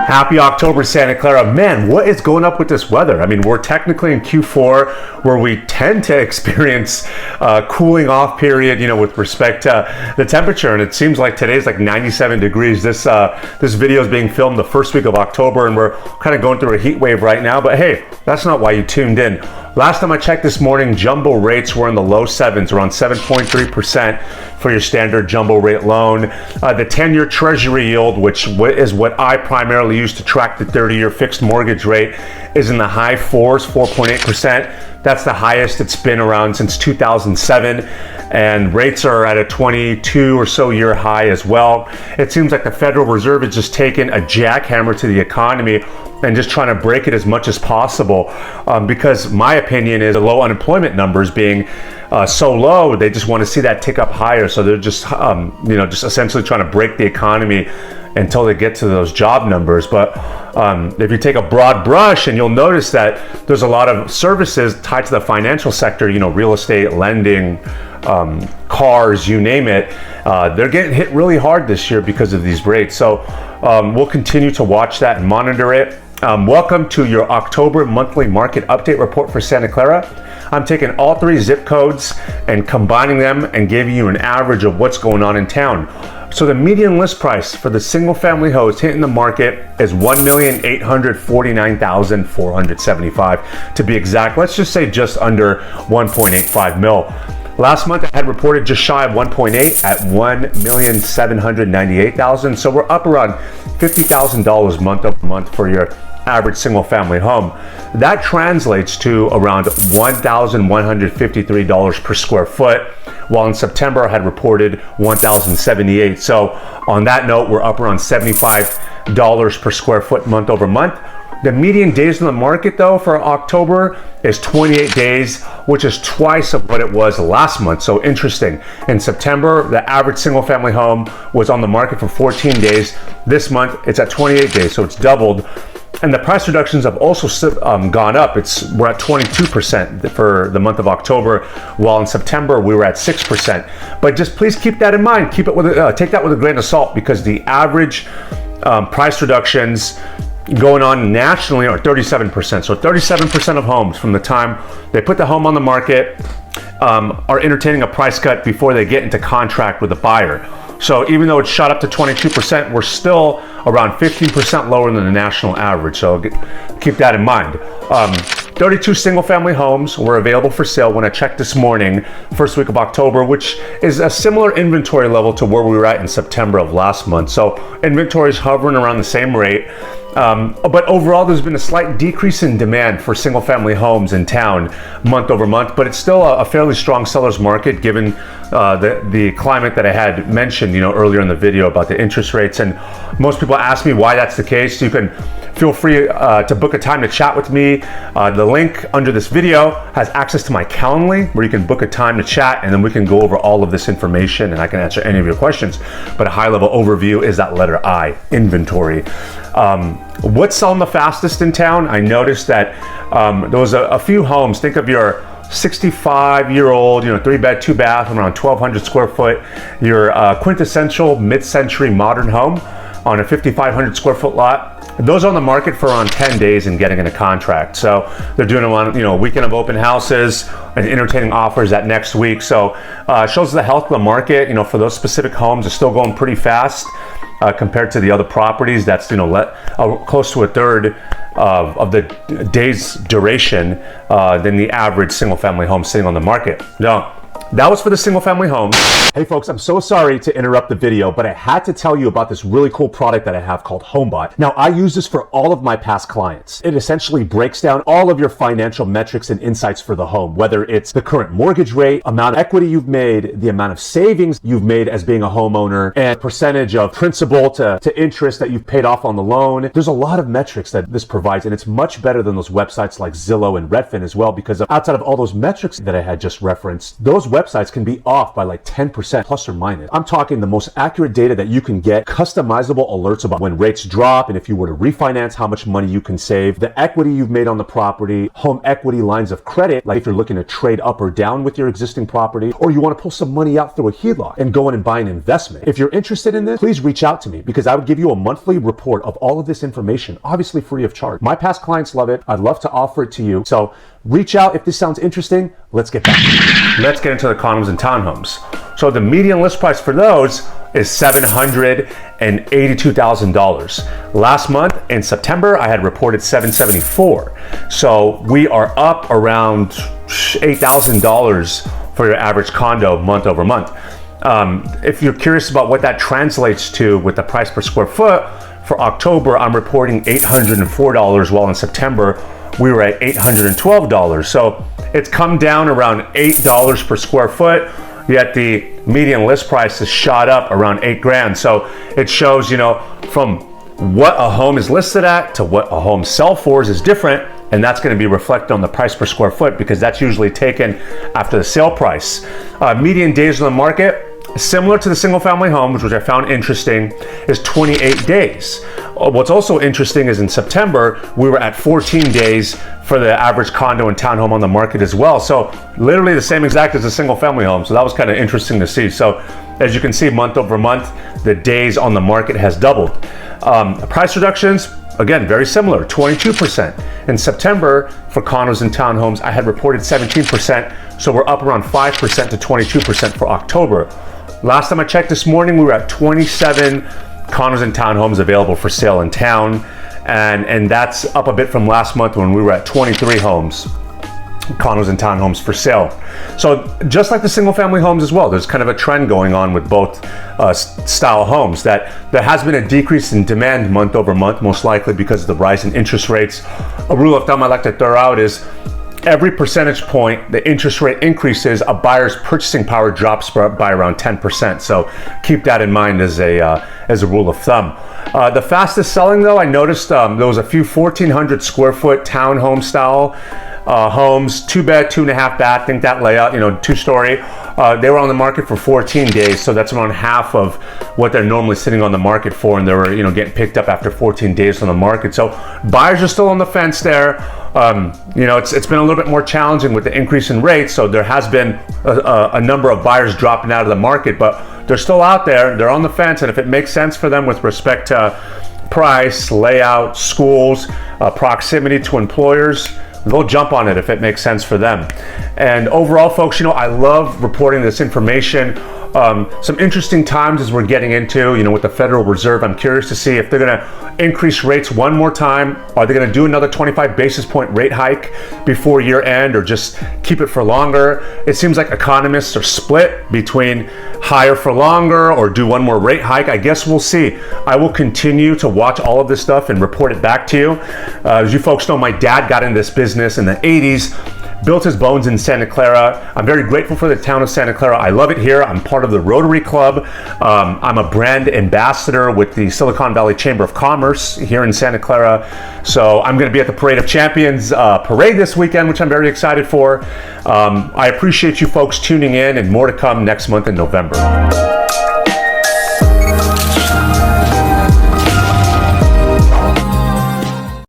Happy October, Santa Clara. Man, what is going up with this weather? I mean, we're technically in Q4 where we tend to experience a cooling off period, with respect to the temperature. And it seems like today's like 97 degrees. This video is being filmed the first week of October, and we're kind of going through a heat wave right now. But hey, that's not why you tuned in. Last time I checked this morning, jumbo rates were in the low sevens, around 7.3% for your standard jumbo rate loan. The 10-year treasury yield, which is what I primarily use to track the 30-year fixed mortgage rate, is in the high fours, 4.8%. That's the highest it's been around since 2007. And rates are at a 22 or so year high as well. It seems like the Federal Reserve is just taking a jackhammer to the economy and just trying to break it as much as possible, because my opinion is the low unemployment numbers being so low, they just want to see that tick up higher. So they're just, just essentially trying to break the economy until they get to those job numbers. But if you take a broad brush, and you'll notice that there's a lot of services tied to the financial sector, real estate, lending, cars, you name it, they're getting hit really hard this year because of these rates. So we'll continue to watch that and monitor it. Welcome to your October monthly market update report for Santa Clara. I'm taking all three zip codes and combining them and giving you an average of what's going on in town. So the median list price for the single family house hitting the market is $1,849,475 to be exact. Let's just say just under 1.85 mil. Last month I had reported just shy of 1.8 at 1,798,000. So we're up around $50,000 month over month for your average single family home. That translates to around $1,153 per square foot, while in September I had reported $1,078. So on that note, we're up around $75 per square foot month over month. The median days on the market though for October is 28 days, which is twice of what it was last month. So interesting. In September, the average single family home was on the market for 14 days. This month, it's at 28 days, so it's doubled. And the price reductions have also gone up. We're at 22% for the month of October, while in September we were at 6%. But just please keep that in mind. Keep it take that with a grain of salt, because the average price reductions going on nationally are 37%. So 37% of homes from the time they put the home on the market are entertaining a price cut before they get into contract with the buyer. So even though it's shot up to 22%, we're still around 15% lower than the national average. So keep that in mind. 32 single family homes were available for sale when I checked this morning, first week of October, which is a similar inventory level to where we were at in September of last month. So inventory is hovering around the same rate. But overall, there's been a slight decrease in demand for single family homes in town month over month, but it's still a fairly strong seller's market given the climate that I had mentioned earlier in the video about the interest rates. And most people ask me why that's the case. You can feel free to book a time to chat with me. The link under this video has access to my Calendly, where you can book a time to chat, and then we can go over all of this information and I can answer any of your questions. But a high level overview is that letter I, inventory. What's selling the fastest in town? I noticed that there was a few homes. Think of your 65-year-old, 3-bed, 2-bath, around 1,200 square foot, your quintessential mid-century modern home on a 5,500 square foot lot. Those are on the market for around 10 days and getting in a contract. So they're doing them on, weekend of open houses and entertaining offers that next week. So shows the health of the market, for those specific homes is still going pretty fast compared to the other properties. That's, close to a third of the day's duration than the average single family home sitting on the market. Now, that was for the single family home. Hey folks, I'm so sorry to interrupt the video, but I had to tell you about this really cool product that I have called HomeBot. Now, I use this for all of my past clients. It essentially breaks down all of your financial metrics and insights for the home, whether it's the current mortgage rate, amount of equity you've made, the amount of savings you've made as being a homeowner, and percentage of principal to interest that you've paid off on the loan. There's a lot of metrics that this provides, and it's much better than those websites like Zillow and Redfin as well, because outside of all those metrics that I had just referenced, those websites websites can be off by like 10% plus or minus. I'm talking the most accurate data that you can get, customizable alerts about when rates drop, and if you were to refinance, how much money you can save, the equity you've made on the property, home equity lines of credit, like if you're looking to trade up or down with your existing property, or you want to pull some money out through a HELOC and go in and buy an investment. If you're interested in this, please reach out to me, because I would give you a monthly report of all of this information, obviously free of charge. My past clients love it. I'd love to offer it to you. So reach out if this sounds interesting. Let's get back. Let's get into the condos and townhomes. So the median list price for those is $782,000. Last month in September, I had reported $774,000. So we are up around $8,000 for your average condo month over month. If you're curious about what that translates to with the price per square foot, for October, I'm reporting $804, while in September, we were at $812. So it's come down around $8 per square foot, yet the median list price has shot up around $8,000. So it shows, from what a home is listed at to what a home sells for is different. And that's going to be reflected on the price per square foot, because that's usually taken after the sale price. Median days on the market, similar to the single family homes, which I found interesting, is 28 days. What's also interesting is in September, we were at 14 days for the average condo and townhome on the market as well. So literally the same exact as a single family home. So that was kind of interesting to see. So as you can see, month over month, the days on the market has doubled. Price reductions, again, very similar, 22%. In September, for condos and townhomes, I had reported 17%. So we're up around 5% to 22% for October. Last time I checked this morning, we were at 27 condos and townhomes available for sale in town. And that's up a bit from last month when we were at 23 homes, condos and townhomes for sale. So just like the single family homes as well, there's kind of a trend going on with both style homes, that there has been a decrease in demand month over month, most likely because of the rise in interest rates. A rule of thumb I like to throw out is every percentage point the interest rate increases, a buyer's purchasing power drops by around 10%. So keep that in mind as a rule of thumb. The fastest selling, though, I noticed there was a few 1,400 square foot townhome style homes, 2-bed, 2.5 bath, think that layout, 2-story. They were on the market for 14 days, so that's around half of what they're normally sitting on the market for, and they were, getting picked up after 14 days on the market. So buyers are still on the fence there. It's been a little bit more challenging with the increase in rates, so there has been a number of buyers dropping out of the market, but they're still out there. They're on the fence, and if it makes sense for them with respect to price, layout, schools, proximity to employers, they'll jump on it if it makes sense for them. And overall, folks, I love reporting this information. Some interesting times as we're getting into, with the Federal Reserve. I'm curious to see if they're going to increase rates one more time. Are they going to do another 25 basis point rate hike before year end, or just keep it for longer? It seems like economists are split between higher for longer or do one more rate hike. I guess we'll see. I will continue to watch all of this stuff and report it back to you. As you folks know, my dad got in this business in the 80s. Built his bones in Santa Clara. I'm very grateful for the town of Santa Clara. I love it here. I'm part of the Rotary Club. I'm a brand ambassador with the Silicon Valley Chamber of Commerce here in Santa Clara. So I'm going to be at the Parade of Champions parade this weekend, which I'm very excited for. I appreciate you folks tuning in, and more to come next month in November.